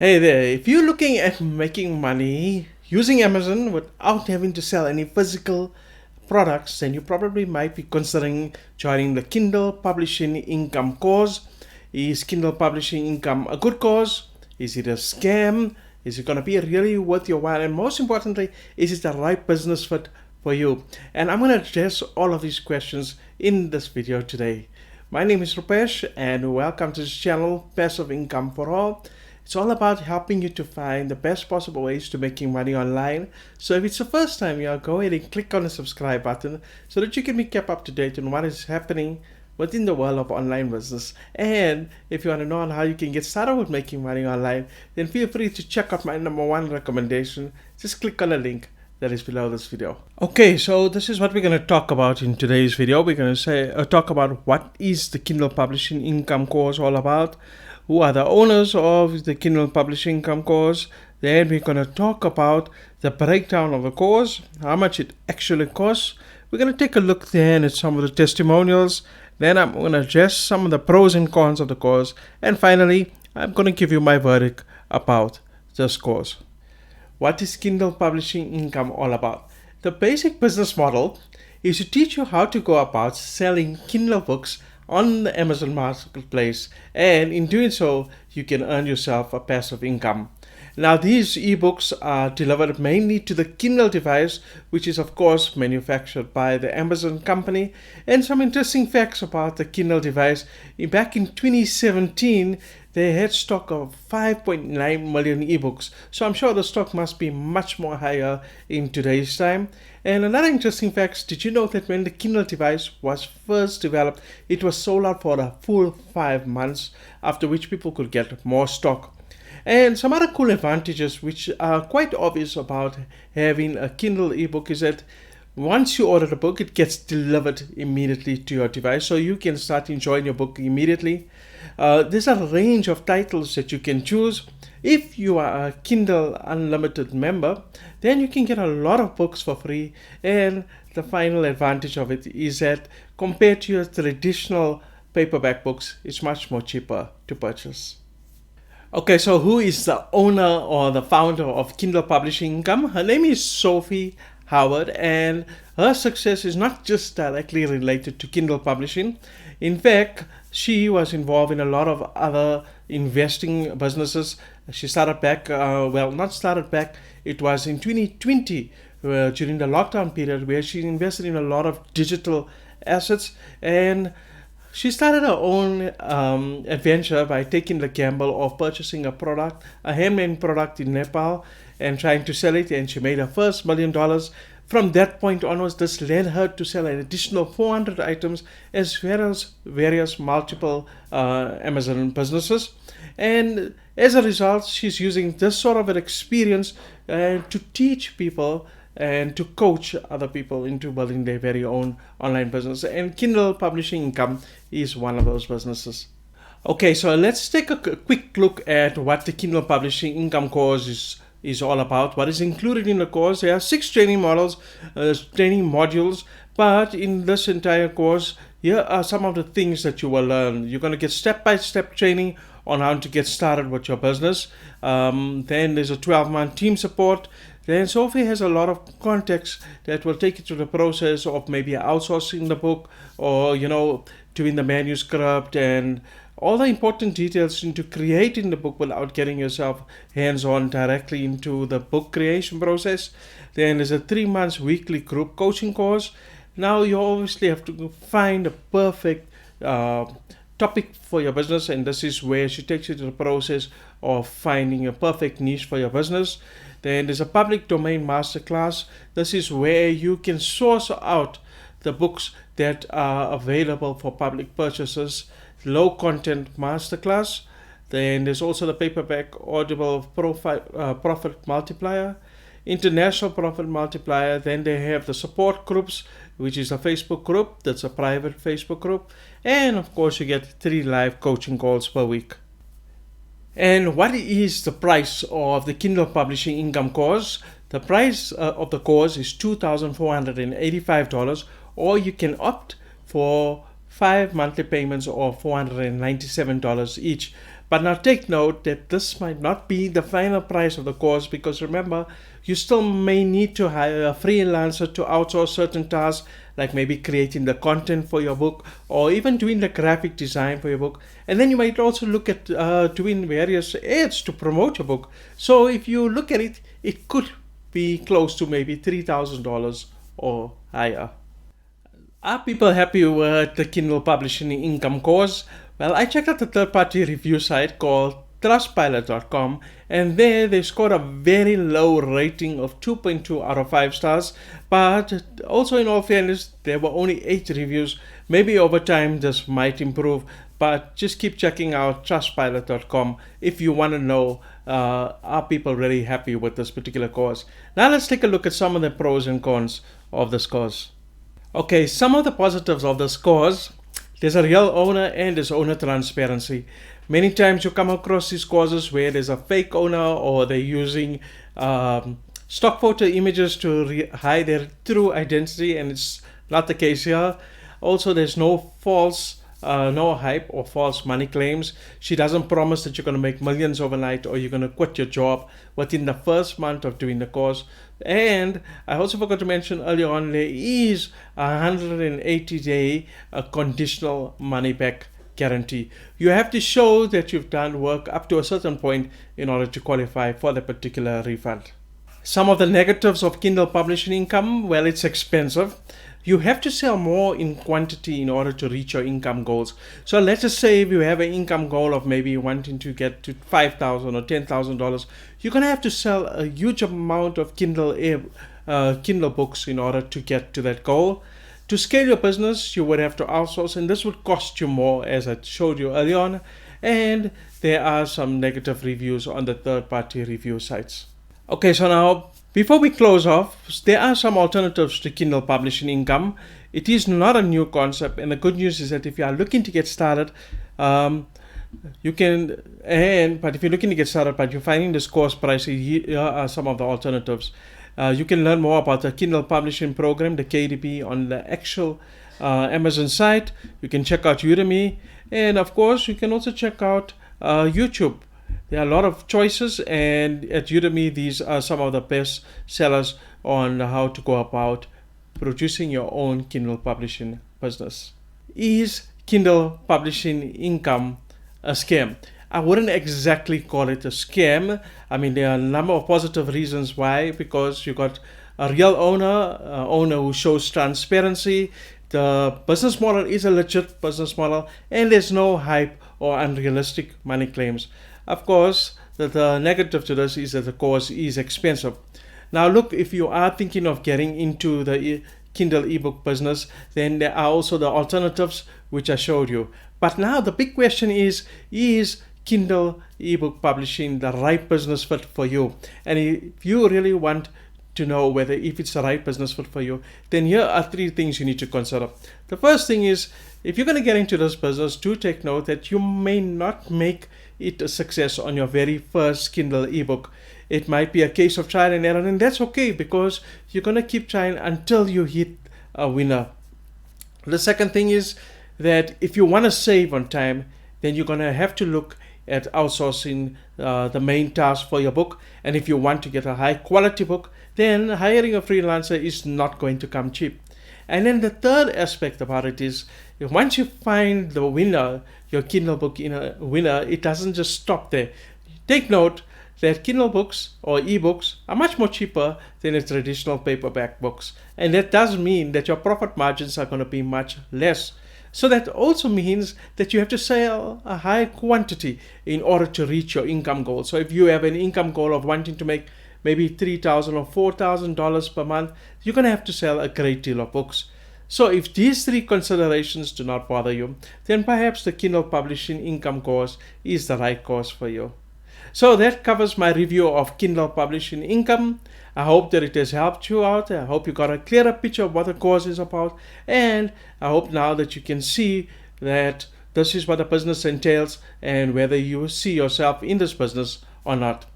Hey there, if you're looking at making money using Amazon without having to sell any physical products, then you probably might be considering joining the Kindle Publishing Income Course. Is Kindle Publishing Income a good course? Is it a scam? Is it going to be really worth your while? And most importantly, is it the right business fit for you? And I'm going to address all of these questions in this video today. My name is Rupesh and welcome to this channel, Passive Income for All. It's all about helping you to find the best possible ways to making money online. So if it's the first time, go ahead and click on the subscribe button so that you can be kept up to date on what is happening within the world of online business. And if you want to know on how you can get started with making money online, then feel free to check out my #1 recommendation. Just click on the link that is below this video. Okay, so this is what we're going to talk about in today's video. We're going to talk about what is the Kindle Publishing Income Course all about, who are the owners of the Kindle Publishing Income Course. Then we're going to talk about the breakdown of the course, how much it actually costs. We're going to take a look then at some of the testimonials. Then I'm going to address some of the pros and cons of the course. And finally, I'm going to give you my verdict about this course. What is Kindle Publishing Income all about? The basic business model is to teach you how to go about selling Kindle books on the Amazon marketplace, and in doing so you can earn yourself a passive income. Now these ebooks are delivered mainly to the Kindle device, which is of course manufactured by the Amazon company. And some interesting facts about the Kindle device: back in 2017 they had stock of 5.9 million ebooks, so I'm sure the stock must be much more higher in today's time. And another interesting fact: did you know that when the Kindle device was first developed, it was sold out for a full 5 months, after which people could get more stock? And some other cool advantages which are quite obvious about having a Kindle ebook is that once you order the book, it gets delivered immediately to your device, so you can start enjoying your book immediately. There's a range of titles that you can choose. If you are a Kindle Unlimited member, then you can get a lot of books for free. And the final advantage of it is that compared to your traditional paperback books, it's much more cheaper to purchase. Okay, so who is the owner or the founder of Kindle Publishing Income? Her name is Sophie Howard, and her success is not just directly related to Kindle publishing. In fact, she was involved in a lot of other investing businesses. She started back, not started back, it was in 2020 during the lockdown period, where she invested in a lot of digital assets. And she started her own adventure by taking the gamble of purchasing a handmade product in Nepal, and trying to sell it, and she made her first $1 million. From that point onwards, this led her to sell an additional 400 items, as well as various multiple Amazon businesses. And as a result, she's using this sort of an experience to teach people and to coach other people into building their very own online business. And Kindle Publishing Income is one of those businesses. Okay, so let's take a quick look at what the Kindle Publishing Income course is all about. What is included in the course? There are 6 training modules, but in this entire course, here are some of the things that you will learn. You're going to get step-by-step training on how to get started with your business. Then there's a 12-month team support. Then Sophie has a lot of context that will take you through the process of maybe outsourcing the book, or doing the manuscript and all the important details into creating the book without getting yourself hands-on directly into the book creation process. Then there's a 3 months weekly group coaching course. Now you obviously have to find a perfect topic for your business, and this is where she takes you to the process of finding a perfect niche for your business. Then there's a public domain masterclass. This is where you can source out the books that are available for public purchases. Low content masterclass. Then there's also the paperback audible profit multiplier, international profit multiplier. Then they have the support groups, which is a Facebook group. That's a private Facebook group. And of course, you get 3 live coaching calls per week. And what is the price of the Kindle Publishing Income course? The price of the course is $2,485, or you can opt for 5 monthly payments of $497 each. But now take note that this might not be the final price of the course, because remember, you still may need to hire a freelancer to outsource certain tasks, like maybe creating the content for your book or even doing the graphic design for your book. And then you might also look at doing various ads to promote your book. So if you look at it, it could be close to maybe $3,000 or higher. Are people happy with the Kindle Publishing Income course? Well, I checked out the third-party review site called trustpilot.com, and there they scored a very low rating of 2.2 out of 5 stars. But also, in all fairness, there were only 8 reviews. Maybe over time this might improve, but just keep checking out trustpilot.com if you want to know, are people really happy with this particular course. Now let's take a look at some of the pros and cons of this course. Okay, some of the positives of this course: there's a real owner and there's owner transparency. Many times you come across these courses where there's a fake owner, or they're using stock photo images to hide their true identity, and it's not the case here. Also, there's no no hype or false money claims. She doesn't promise that you're going to make millions overnight or you're going to quit your job within the first month of doing the course. And I also forgot to mention earlier on, there is a 180-day conditional money back guarantee. You have to show that you've done work up to a certain point in order to qualify for the particular refund. Some of the negatives of Kindle Publishing Income: well, it's expensive. You have to sell more in quantity in order to reach your income goals. So let's just say if you have an income goal of maybe wanting to get to $5,000 or $10,000, you're going to have to sell a huge amount of Kindle books in order to get to that goal. To scale your business, you would have to outsource, and this would cost you more, as I showed you earlier on. And there are some negative reviews on the third-party review sites. Okay, so now, before we close off, there are some alternatives to Kindle Publishing Income. It is not a new concept, and the good news is that if you are looking to get started, you can, but if you're looking to get started but you're finding this course pricey, here are some of the alternatives. You can learn more about the Kindle Publishing Program, the KDP, on the actual Amazon site. You can check out Udemy, and of course, you can also check out YouTube. There are a lot of choices, and at Udemy, these are some of the best sellers on how to go about producing your own Kindle publishing business. Is Kindle Publishing Income a scam? I wouldn't exactly call it a scam. I mean, there are a number of positive reasons why, because you got a real owner who shows transparency. The business model is a legit business model, and there's no hype or unrealistic money claims. Of course, the negative to this is that the course is expensive. Now look, if you are thinking of getting into the Kindle ebook business, then there are also the alternatives which I showed you. But now the big question is Kindle ebook publishing the right business fit for you? And if you really want to know whether if it's the right business fit for you, then here are 3 things you need to consider. The first thing is, if you're going to get into this business, do take note that you may not make it a success on your very first Kindle ebook. It might be a case of trial and error, and that's okay, because you're going to keep trying until you hit a winner. The second thing is that if you want to save on time, then you're going to have to look at outsourcing the main task for your book. And if you want to get a high quality book, then hiring a freelancer is not going to come cheap. And then the third aspect about it is, once you find the winner, your Kindle book in a winner, it doesn't just stop there. Take note that Kindle books or ebooks are much more cheaper than the traditional paperback books. And that does mean that your profit margins are going to be much less. So that also means that you have to sell a high quantity in order to reach your income goal. So if you have an income goal of wanting to make maybe $3,000 or $4,000 per month, you're going to have to sell a great deal of books. So if these 3 considerations do not bother you, then perhaps the Kindle Publishing Income course is the right course for you. So that covers my review of Kindle Publishing Income. I hope that it has helped you out. I hope you got a clearer picture of what the course is about. And I hope now that you can see that this is what the business entails and whether you see yourself in this business or not.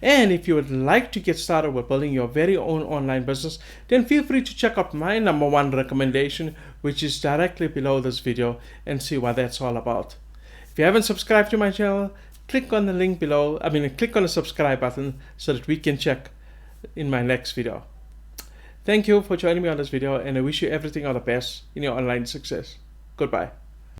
And if you would like to get started with building your very own online business, then feel free to check out my number 1 recommendation, which is directly below this video, and see what that's all about. If you haven't subscribed to my channel, click on the link below. Click on the subscribe button so that we can check in my next video. Thank you for joining me on this video, and I wish you everything of the best in your online success. Goodbye.